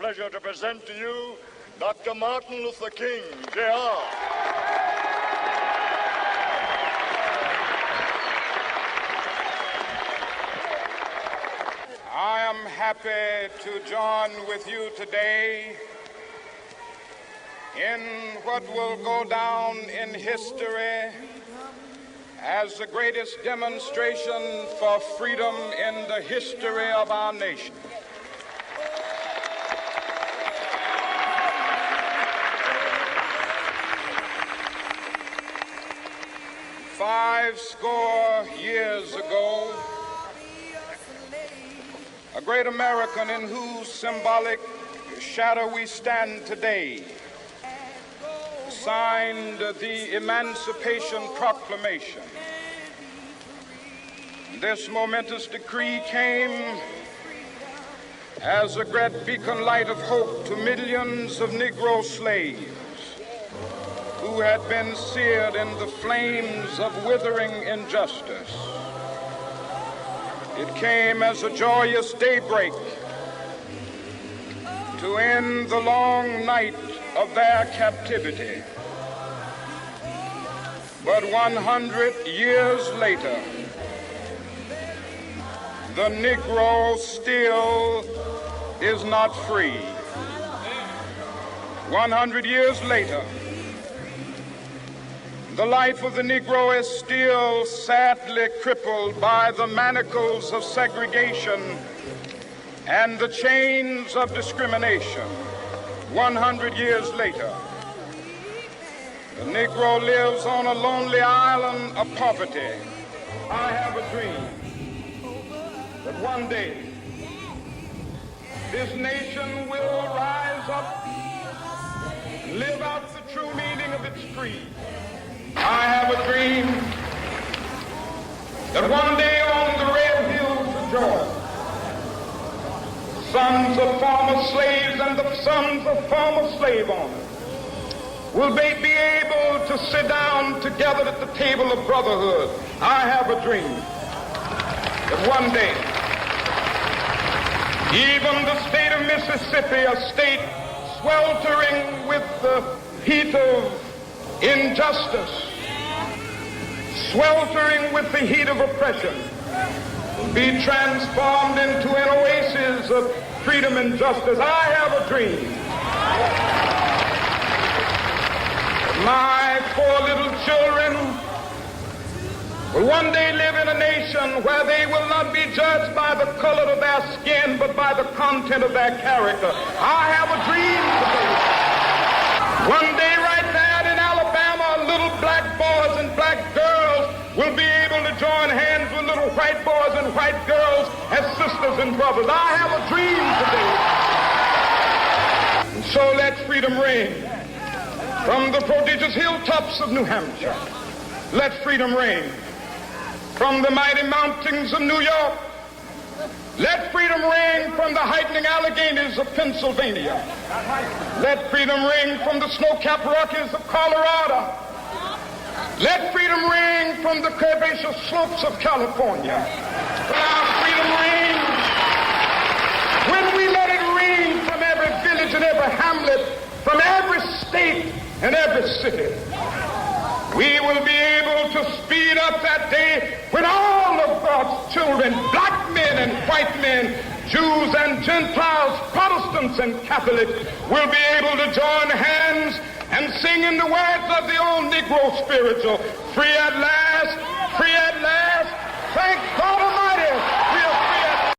pleasure to present to you Dr. Martin Luther King, Jr. I am happy to join with you today in what will go down in history as the greatest demonstration for freedom in the history of our nation. Five score years ago, a great American in whose symbolic shadow we stand today signed the Emancipation Proclamation. This momentous decree came as a great beacon light of hope to millions of Negro slaves who had been seared in the flames of withering injustice. It came as a joyous daybreak to end the long night of their captivity. But 100 years later, the Negro still is not free. 100 years later, the life of the Negro is still sadly crippled by the manacles of segregation and the chains of discrimination. 100 years later, the Negro lives on a lonely island of poverty. I have a dream that one day this nation will rise up and live out the true meaning of its creed. I have a dream that one day on the red hills of Georgia, sons of former slaves and the sons of former slave owners will be able to sit down together at the table of brotherhood. I have a dream that one day even the state of Mississippi, a state sweltering with the heat of injustice, sweltering with the heat of oppression, will be transformed into an oasis of freedom and justice. I have a dream. My four little children will one day live in a nation where they will not be judged by the color of their skin, but by the content of their character. I have a dream today. One day right now in Alabama, little black boys and black girls will be able to join hands with little white boys and white girls as sisters and brothers. I have a dream today. And so let freedom reign from the prodigious hilltops of New Hampshire. Let freedom reign from the mighty mountains of New York. Let freedom reign from the heightening Alleghanies of Pennsylvania. Let freedom reign from the snow-capped Rockies of Colorado. Let freedom reign from the curvaceous slopes of California. Our freedom reigns when we let it reign from every village and every hamlet, from every state and every city. We will be able to speed up that day when all of God's children, black men and white men, Jews and Gentiles, Protestants and Catholics, will be able to join hands and sing in the words of the old Negro spiritual, free at last.